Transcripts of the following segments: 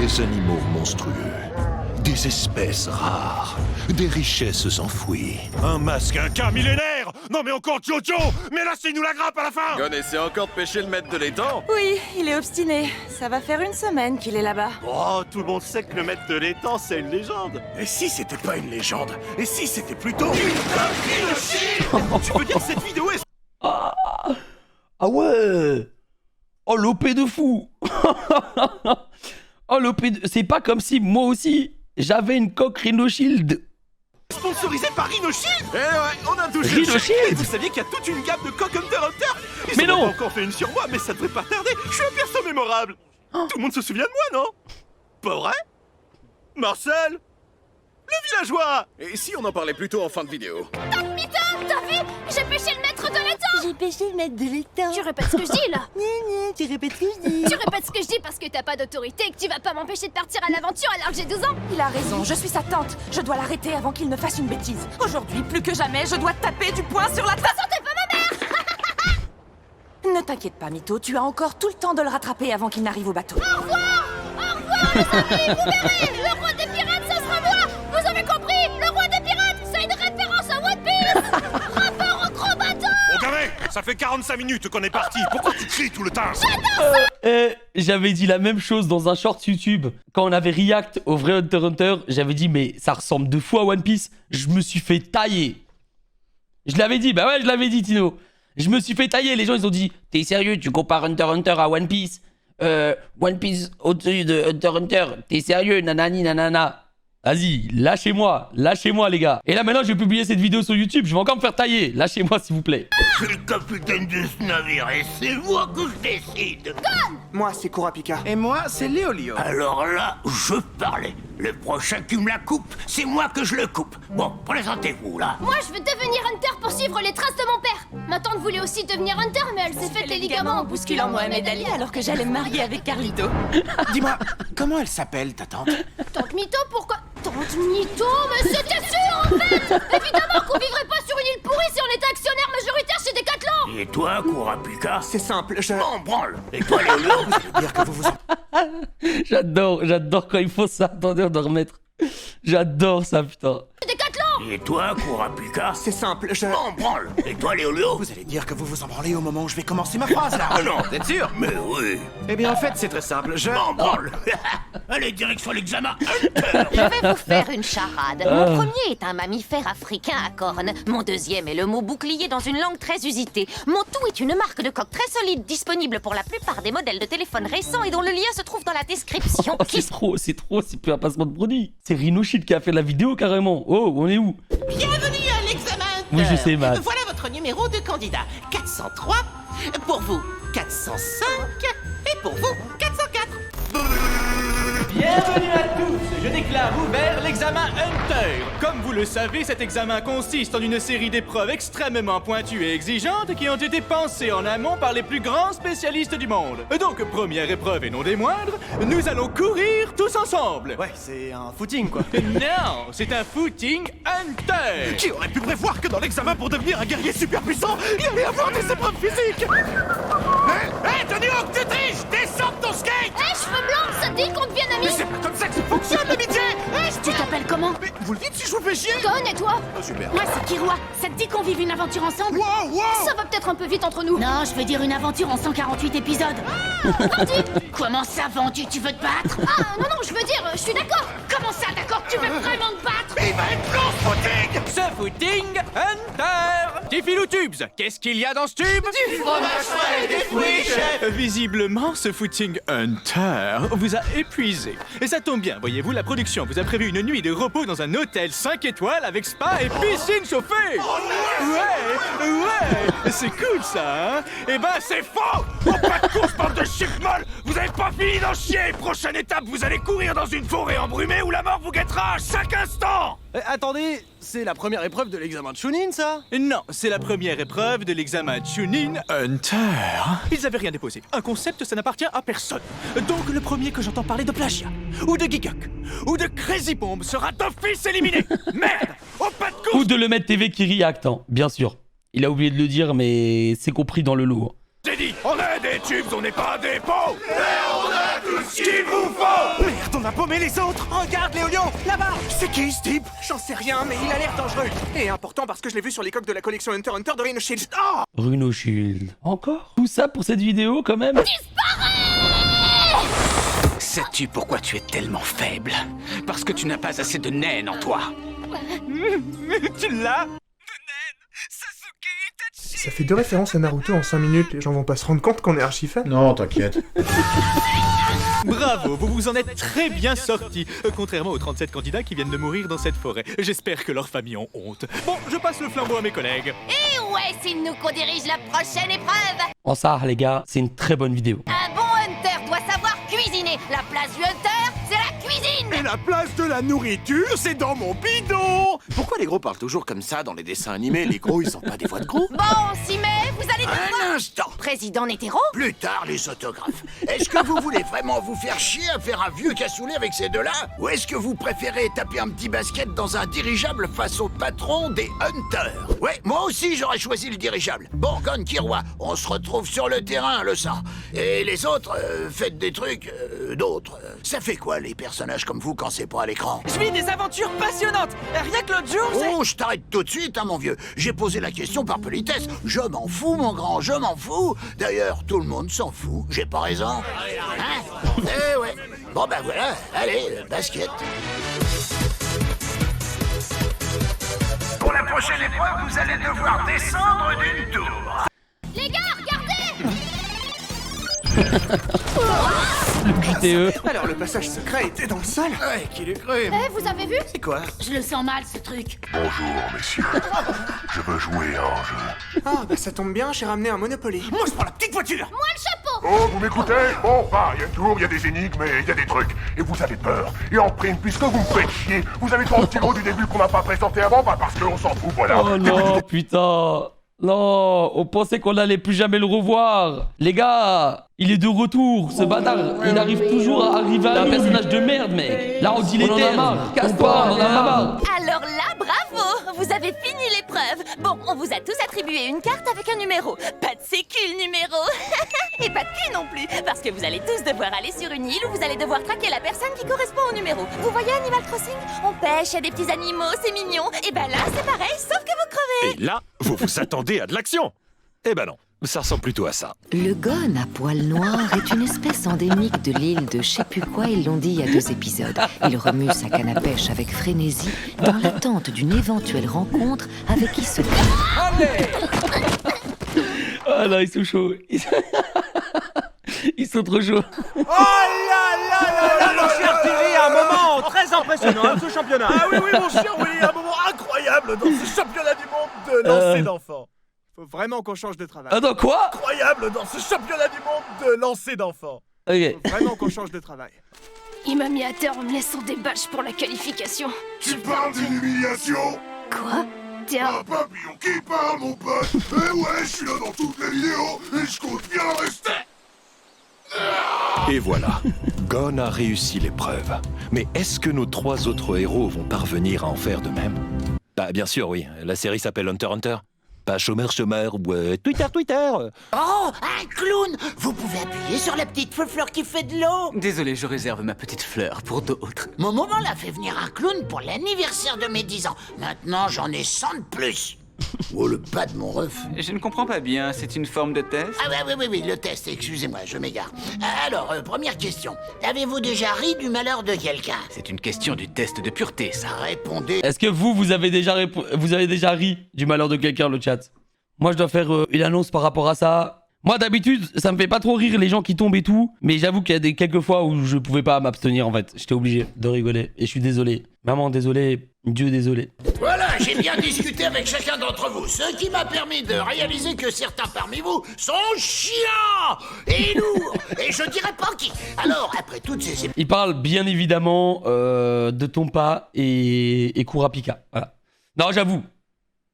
Des animaux monstrueux, des espèces rares, des richesses enfouies. Un masque, un cas millénaire. Non mais encore Jojo. Mais lâchez-nous la grappe à la fin. Gon essaie encore de pêcher le maître de l'étang? Oui, il est obstiné. Ça va faire une semaine qu'il est là-bas. Oh, tout le monde sait que le maître de l'étang, c'est une légende. Et si c'était pas une légende? Et si c'était plutôt une Tu peux dire que cette vidéo est... Ah ouais. Oh, l'OP de fou. Oh, l'OP de... C'est pas comme si moi aussi, j'avais une coque Rhino Shield. sponsorisé par Rhino Shield. Eh ouais, on a touché. Rhino Shield. Vous saviez qu'il y a toute une gamme de coques Hunter. Ils Mais en ont non. pas encore fait une sur moi, mais ça devrait pas tarder. Je suis un perso mémorable. Tout le monde se souvient de moi, non? Pas vrai? Marcel, le villageois. Et si on en parlait plutôt en fin de vidéo? Mytho, t'as vu? J'ai pêché le maître de l'étang. J'ai pêché le maître de l'étang. Tu répètes ce que je dis là. Tu répètes ce que je dis. Tu répètes ce que je dis parce que t'as pas d'autorité et que tu vas pas m'empêcher de partir à l'aventure alors que j'ai 12 ans. Il a raison, je suis sa tante. Je dois l'arrêter avant qu'il ne fasse une bêtise. Aujourd'hui, plus que jamais, je dois taper du poing sur la trace. T'es pas ma mère. Ne t'inquiète pas, Mytho, tu as encore tout le temps de le rattraper avant qu'il n'arrive au bateau. Au revoir les amis, vous verrez. Le roi des pirates, ce sera moi. Vous avez compris? Le roi des pirates, c'est une référence à One Piece. Rapport au gros bateau. Bon gamin, ça fait 45 minutes qu'on est parti. Pourquoi tu cries tout le temps? J'avais dit la même chose dans un short YouTube. Quand on avait react au vrai Hunter x Hunter, j'avais dit mais ça ressemble deux fois à One Piece. Je me suis fait tailler. Je l'avais dit, bah ouais, je l'avais dit, Tino. Je me suis fait tailler. Les gens, ils ont dit, t'es sérieux, tu compares Hunter x Hunter à One Piece? One Piece au-dessus de Hunter x Hunter. T'es sérieux, nanani, nanana. Vas-y, lâchez-moi, les gars. Et là, maintenant, je vais publier cette vidéo sur YouTube. Je vais encore me faire tailler. Lâchez-moi, s'il vous plaît. Je suis le capitaine de ce navire et c'est moi que je décide. Moi, c'est Kurapika. Et moi, c'est Léolio. Alors là, je parlais. Le prochain qui me la coupe, c'est moi que je le coupe. Bon, présentez-vous là. Moi, je veux devenir Hunter pour suivre les traces de mon père. Ma tante voulait aussi devenir Hunter, mais elle s'est fait les ligaments en bousculant Mohamed Ali alors que j'allais me marier avec Carlito. Dis-moi, comment elle s'appelle, ta tante? Tante Mytho, pourquoi? Tante Mytho, mais c'était sûr en fait. Évidemment qu'on vivrait pas sur une île pourrie si on était actionnaire majoritaire chez Decathlon. Et toi, Kurapika? C'est simple, je... Bon, branle. Et toi, Léolio? Vous allez dire que vous vous... J'adore quand ils font ça. Attendez, on doit remettre. J'adore ça, putain. Decathlon. Et toi, Kurapika? C'est simple, je... Bon, branle. Et toi, Léolio? Vous allez dire que vous vous en branlez au moment où je vais commencer ma phrase, là. Ah non, vous êtes sûr? Mais oui. Eh bien, en fait, c'est très simple, je... Bon, branle. Allez, direction l'examen Hunter. Je vais vous faire une charade. Mon premier est un mammifère africain à cornes. Mon deuxième est le mot bouclier dans une langue très usitée. Mon tout est une marque de coque très solide, disponible pour la plupart des modèles de téléphone récents et dont le lien se trouve dans la description. C'est plus un placement de produit. C'est Rhino Shield qui a fait la vidéo carrément. Oh, on est où? Bienvenue à l'examen Hunter. Oui, je sais, Matt. Voilà votre numéro de candidat. 403, pour vous 405 et pour vous 404. Bienvenue à tous, je déclare ouvert l'examen Hunter. Comme vous le savez, cet examen consiste en une série d'épreuves extrêmement pointues et exigeantes qui ont été pensées en amont par les plus grands spécialistes du monde. Donc, première épreuve et non des moindres, nous allons courir tous ensemble. Ouais, c'est un footing, quoi. Non, c'est un footing Hunter. Qui aurait pu prévoir que dans l'examen pour devenir un guerrier super puissant, il y allait avoir des épreuves physiques? Hé, Tony Hawk, tu triches! Descends de ton skate! Hé, cheveux blancs, ça te dit qu'on devienne Mais amis? c'est pas comme ça que ça fonctionne, l'amitié! Tu t'appelles comment? Mais vous le dites si je vous fais chier? Gon, et toi? Oh, super. Moi, c'est Kirua. Ça te dit qu'on vive une aventure ensemble? Wow! Ça va peut-être un peu vite entre nous. Non, je veux dire une aventure en 148 épisodes. Comment ça, vendu? Tu veux te battre? Ah, non, je veux dire, je suis d'accord. Comment ça, d'accord? Tu veux vraiment te battre? Il va être long, ce footing! Ce footing Hunter. Tiffilou Tubes, qu'est-ce qu'il y a dans ce tube? Du fromage frais et des fruits, chef. Visiblement, ce footing Hunter vous a épuisé. Et ça tombe bien, voyez-vous, la production vous a prévu une nuit de repos dans un hôtel 5 étoiles avec spa et piscine chauffée. Ouais, c'est cool ça, hein? Eh ben, c'est faux! Oh, pas de course, bande de chiffres molles! Vous avez pas fini d'en chier! Prochaine étape, vous allez courir dans une forêt embrumée où la mort vous guettera à chaque instant! Attendez, c'est la première épreuve de l'examen de Chunin, ça? Non, c'est la première épreuve de l'examen Chunin Hunter. Ils avaient rien déposé. Un concept, ça n'appartient à personne. Donc le premier que j'entends parler de plagiat, ou de Gigok, ou de Crazy Bomb sera d'office éliminé. Merde! Oh, pas de course! Ou de le mettre TV qui react, hein, bien sûr. Il a oublié de le dire, mais c'est compris dans le lot. J'ai dit, on a des tubes, on n'est pas des pots! Et on a tout ce qu'il vous faut! Merde, on paumer les autres. Regarde, Léolion, là-bas. C'est qui ce type? J'en sais rien, mais il a l'air dangereux. Et important parce que je l'ai vu sur les coques de la collection Hunter x Hunter de Rhino Shield. Oh! Rhino Shield. Encore? Tout ça pour cette vidéo quand même? Sais-tu pourquoi tu es tellement faible? Parce que tu n'as pas assez de naine en toi. Tu l'as? Ça fait 2 références à Naruto en 5 minutes, les gens vont pas se rendre compte qu'on est archi fan. Non, t'inquiète. Bravo, vous vous en êtes très bien sortis, contrairement aux 37 candidats qui viennent de mourir dans cette forêt. J'espère que leurs familles ont honte. Bon, je passe le flambeau à mes collègues. Et ouais, c'est nous qu'on dirige la prochaine épreuve. En ça, les gars, c'est une très bonne vidéo. Un bon hunter doit savoir cuisiner. La place du hunter, c'est la cuisine. Et la place de la nourriture, c'est dans mon bidon. Pourquoi les gros parlent toujours comme ça dans les dessins animés? Les gros, ils sont pas des voix de gros? Bon, on s'y met, vous allez devoir... Un instant. Président Nétéro? Plus tard, les autographes. Est-ce que vous voulez vraiment vous faire chier à faire un vieux cassoulet avec ces deux-là? Ou est-ce que vous préférez taper un petit basket dans un dirigeable face au patron des Hunters? Ouais, moi aussi j'aurais choisi le dirigeable. Bon, Gon Kiroy, on se retrouve sur le terrain, le sang. Et les autres, faites des trucs, d'autres. Ça fait quoi les personnages comme vous quand c'est pas à l'écran? Je vis des aventures passionnantes. Rien que l'autre jour, j'ai... Oh, je t'arrête tout de suite, hein, mon vieux. J'ai posé la question par politesse. Je m'en fous, mon grand, je m'en fous. D'ailleurs, tout le monde s'en fout. J'ai pas raison? Hein? Eh ouais. Bon, ben voilà. Allez, basket. Pour la prochaine épreuve, vous allez devoir descendre d'une tour. Les gars, regardez! Le QTE. Alors, le passage secret était dans le sol? Ouais, qui l'eût cru? Eh, vous avez vu? C'est quoi? Je le sens mal, ce truc. Bonjour, messieurs. Je veux jouer à un jeu. Ah, bah ça tombe bien, j'ai ramené un Monopoly. Moi, je prends la petite voiture. Moi, le chapeau! Oh, vous m'écoutez? Bon, bah, il y a une tour, il y a des énigmes, et il y a des trucs. Et vous avez peur. Et en prime, puisque vous me faites chier, vous avez 3 petits mots du début qu'on n'a pas présenté avant, bah parce qu'on s'en fout, voilà. Oh non, putain. Non, on pensait qu'on allait plus jamais le revoir. Les gars, il est de retour, ce bâtard. Il arrive toujours à arriver à un personnage de merde, mec. Là, on dit les termes. Casse-toi, on en a marre. Alors là, bravo! Vous avez fini l'épreuve. Bon, on vous a tous attribué une carte avec un numéro. Pas de sécu, le numéro. Et pas de cul non plus, parce que vous allez tous devoir aller sur une île où vous allez devoir traquer la personne qui correspond au numéro. Vous voyez Animal Crossing? On pêche, il y a des petits animaux, c'est mignon. Et ben là, c'est pareil, sauf que vous crevez. Et là, vous vous attendez à de l'action. Eh ben non, ça ressemble plutôt à ça. Le gon à poil noir est une espèce endémique de l'île de je sais plus quoi, ils l'ont dit il y a 2 épisodes. Il remue sa canne à pêche avec frénésie dans l'attente d'une éventuelle rencontre avec qui se... Ah là, ils sont chauds. Ils sont trop chauds. Oh là là là là, mon cher Thierry, un moment très impressionnant de ce championnat. Ah oui, oui, mon cher Willy, un moment incroyable dans ce championnat du monde de lancer d'enfants. Faut vraiment qu'on change de travail. Attends, quoi? Incroyable dans ce championnat du monde de lancer d'enfants. Ok. Faut vraiment qu'on change de travail. Il m'a mis à terre en me laissant des bâches pour la qualification. Tu parles d'une humiliation? Quoi? Tiens. Un papillon qui parle, mon pote. Eh ouais, je suis là dans toutes les vidéos et je compte bien rester. Et voilà, Gon a réussi l'épreuve. Mais est-ce que nos 3 autres héros vont parvenir à en faire de même? Bah bien sûr, oui. La série s'appelle Hunter x Hunter. Pas chômeur, ouais. Twitter. Oh, un clown! Vous pouvez appuyer sur la petite fleur qui fait de l'eau. Désolé, je réserve ma petite fleur pour d'autres. Mon moment l'a fait venir un clown pour l'anniversaire de mes 10 ans. Maintenant, j'en ai 100 de plus. Oh, le pas de mon ref. Je ne comprends pas bien, c'est une forme de test? Ah oui, le test, excusez-moi, je m'égare. Alors, première question. Avez-vous déjà ri du malheur de quelqu'un? C'est une question du test de pureté, ça. Répondez. Est-ce que vous avez déjà ri du malheur de quelqu'un, le chat? Moi, je dois faire une annonce par rapport à ça. Moi, d'habitude, ça me fait pas trop rire les gens qui tombent et tout. Mais j'avoue qu'il y a quelques fois où je pouvais pas m'abstenir, en fait. J'étais obligé de rigoler. Et je suis désolé. Maman, désolé. Dieu, désolé. Voilà, j'ai bien discuté avec chacun d'entre vous. Ce qui m'a permis de réaliser que certains parmi vous sont chiants et lourds. Et je dirais pas qui. Alors, après toutes ces... Il parle bien évidemment de Tompa et Kurapika. Voilà. Non,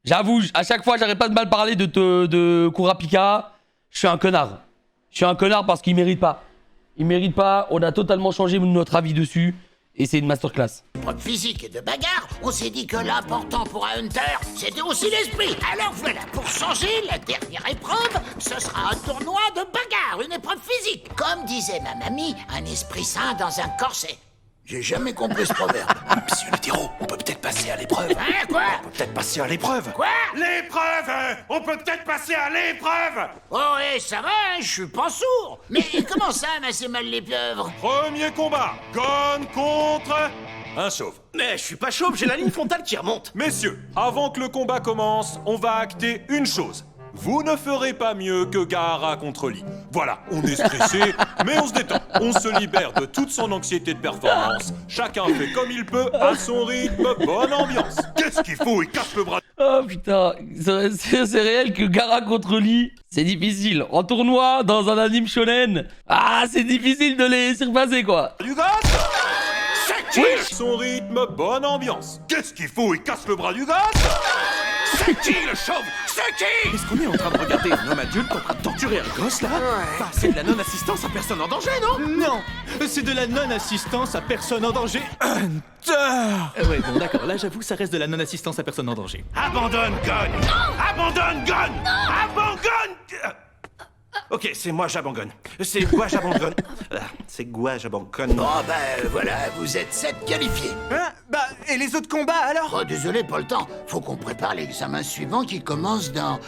j'avoue, à chaque fois, j'arrête pas de mal parler de Kurapika. Je suis un connard. Je suis un connard parce qu'il mérite pas. Il mérite pas. On a totalement changé notre avis dessus. Et c'est une masterclass. Preuve physique et de bagarre, on s'est dit que l'important pour un hunter, c'était aussi l'esprit. Alors voilà, pour changer, la dernière épreuve, ce sera un tournoi de bagarre, une épreuve physique. Comme disait ma mamie, un esprit sain dans un corset. J'ai jamais compris ce proverbe. Monsieur le Tiro, on peut peut-être passer à l'épreuve. Hein, quoi? On peut peut-être passer à l'épreuve. Quoi? L'épreuve! On peut peut-être passer à l'épreuve! Oh, ouais, ça va, hein, je suis pas sourd. Mais comment ça, masser mal les pieuvres? Premier combat, Gon contre... Un chauve. Mais je suis pas chauve, j'ai la ligne frontale qui remonte. Messieurs, avant que le combat commence, on va acter une chose. Vous ne ferez pas mieux que Gaara contre Lee. Voilà, on est stressé, mais on se détend. On se libère de toute son anxiété de performance. Chacun fait comme il peut, à son rythme, bonne ambiance. Qu'est-ce qu'il faut? Il casse le bras. Oh putain, c'est réel que Gaara contre Lee, c'est difficile. En tournoi, dans un anime shonen, c'est difficile de les surpasser quoi. Du gars? C'est qui? Son rythme, bonne ambiance. Qu'est-ce qu'il faut? Il casse le bras du gars? C'est qui le chauve? C'est qui? Est-ce qu'on est en train de regarder un homme adulte en train de torturer un gosse là? Bah, c'est de la non-assistance à personne en danger, non? Non, c'est de la non-assistance à personne en danger. Ouais, bon d'accord, là j'avoue ça reste de la non-assistance à personne en danger. Abandonne Gon! Abandonne Gon! Abandonne! Ok, c'est moi j'abandonne. C'est moi j'abandonne. C'est moi j'abandonne. Oh, ben voilà, vous êtes 7 qualifiés. Hein? Bah, et les autres combats alors? Oh, désolé, pas le temps. Faut qu'on prépare l'examen suivant qui commence dans...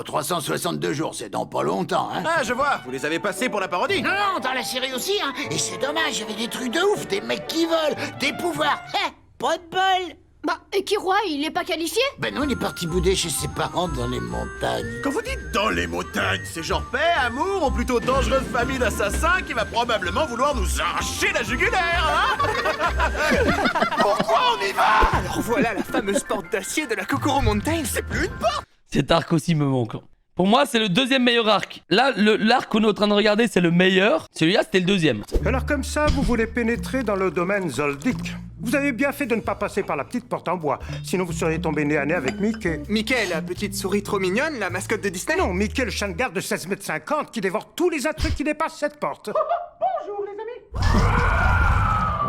362 jours, c'est dans pas longtemps, hein. Ah, je vois, vous les avez passés pour la parodie. Non, non, dans la série aussi, hein. Et c'est dommage, il y avait des trucs de ouf, des mecs qui volent, des pouvoirs. Pas de bol. Bah, et Killua, il est pas qualifié? Ben non, il est parti bouder chez ses parents dans les montagnes. Quand vous dites dans les montagnes, c'est genre paix, amour ou plutôt dangereuse famille d'assassins qui va probablement vouloir nous arracher la jugulaire, hein? Pourquoi on y va? Alors voilà la fameuse porte d'acier de la Kokoro Mountain, c'est plus une porte! Cet arc aussi me manque. Pour moi, c'est le deuxième meilleur arc. Là, l'arc qu'on est en train de regarder, c'est le meilleur. Celui-là, c'était le deuxième. Alors comme ça, vous voulez pénétrer dans le domaine Zoldyck. Vous avez bien fait de ne pas passer par la petite porte en bois. Sinon, vous seriez tombé nez à nez avec Mickey. Mickey, la petite souris trop mignonne, la mascotte de Disney? Non, Mickey, le chien de garde de 16,50 m qui dévore tous les intrus qui dépassent cette porte. Bonjour, les amis.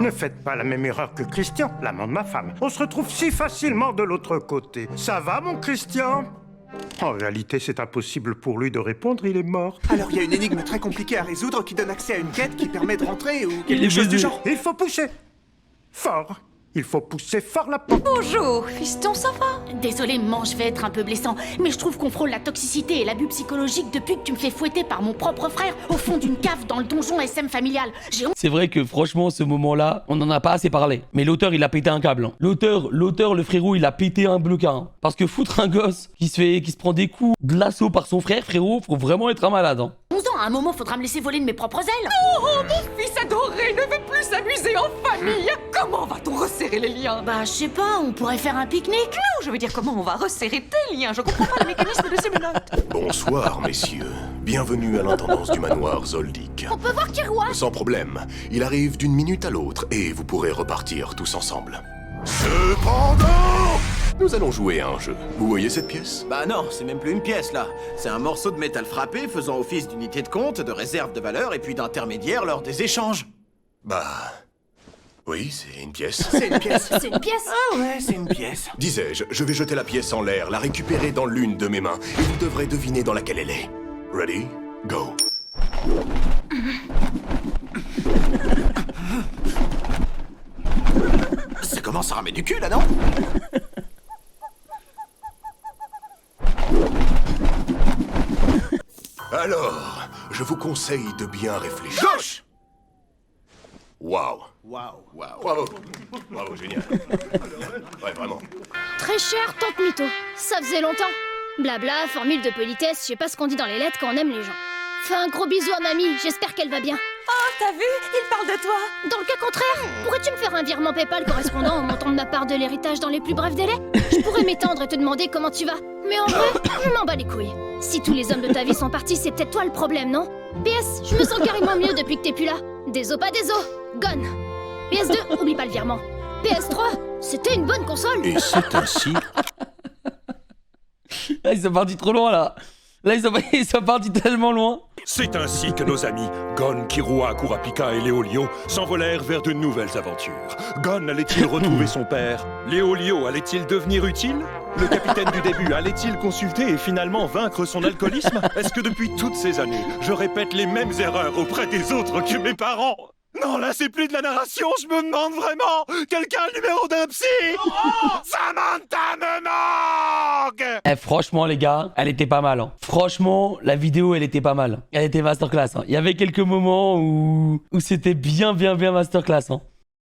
Ne faites pas la même erreur que Christian, l'amant de ma femme. On se retrouve si facilement de l'autre côté. Ça va, mon Christian? En réalité, c'est impossible pour lui de répondre, il est mort. Alors il y a une énigme très compliquée à résoudre qui donne accès à une quête qui permet de rentrer ou quelque chose du genre. Il faut pousser fort. Il faut pousser fort la porte. Bonjour, fiston, ça va? Désolé, maman, je vais être un peu blessant, mais je trouve qu'on frôle la toxicité et l'abus psychologique depuis que tu me fais fouetter par mon propre frère au fond d'une cave dans le donjon SM familial. J'ai honte. C'est vrai que franchement, ce moment-là, on en a pas assez parlé. Mais l'auteur, il a pété un câble. Hein. L'auteur, le frérot, il a pété un bloquin. Hein. Parce que foutre un gosse qui se prend des coups de l'assaut par son frère, frérot, faut vraiment être un malade. Hein. 11 ans, à un moment, faudra me laisser voler de mes propres ailes. Oh, mon fils adoré ne veut plus s'amuser en famille. Comment va-t-on resserrer les liens? Bah, je sais pas, on pourrait faire un pique-nique. Non, je veux dire, comment on va resserrer tes liens? Je comprends pas le mécanisme de ces menottes. Bonsoir, messieurs. Bienvenue à l'intendance du manoir Zoldyck. On peut voir Killua? Sans problème. Il arrive d'une minute à l'autre et vous pourrez repartir tous ensemble. Cependant, nous allons jouer à un jeu. Vous voyez cette pièce? Bah non, c'est même plus une pièce là. C'est un morceau de métal frappé faisant office d'unité de compte, de réserve de valeur et puis d'intermédiaire lors des échanges. Bah... oui, c'est une pièce. C'est une pièce. C'est une pièce. Ah ouais, c'est une pièce. Disais-je, je vais jeter la pièce en l'air, la récupérer dans l'une de mes mains, et vous devrez deviner dans laquelle elle est. Ready? Go. Ça commence à ramer du cul là, non? Alors, je vous conseille de bien réfléchir. Gauche! Waouh. Waouh, waouh. Bravo. Bravo, génial. Ouais, vraiment. Très cher, tante Mytho. Ça faisait longtemps. Blabla, formule de politesse, je sais pas ce qu'on dit dans les lettres quand on aime les gens. Fais un gros bisou à mamie, j'espère qu'elle va bien. Oh, t'as vu? Il parle de toi. Dans le cas contraire, pourrais-tu me faire un virement PayPal correspondant au montant de ma part de l'héritage dans les plus brefs délais? Je pourrais m'étendre et te demander comment tu vas. Mais en vrai, je m'en bats les couilles. Si tous les hommes de ta vie sont partis, c'est peut-être toi le problème, non? PS, je me sens carrément mieux depuis que t'es plus là. Des os, pas des os. Gone. PS2, oublie pas le virement. PS3, c'était une bonne console. Et c'est ainsi... Là, ils sont partis trop loin, là. Là, ils sont partis tellement loin. c'est ainsi que nos amis Gon, Killua, Kurapika et Léolio s'envolèrent vers de nouvelles aventures. Gon allait-il retrouver son père? Léolio allait-il devenir utile? Le capitaine du début allait-il consulter et finalement vaincre son alcoolisme? Est-ce que depuis toutes ces années, je répète les mêmes erreurs auprès des autres que mes parents? Non, là, c'est plus de la narration, je me demande vraiment. Quelqu'un a le numéro d'un psy. Samantha me manque. Eh, franchement, les gars, elle était pas mal. Hein. Franchement, la vidéo, elle était pas mal. Elle était masterclass. Hein. Il y avait quelques moments où c'était bien masterclass. Hein.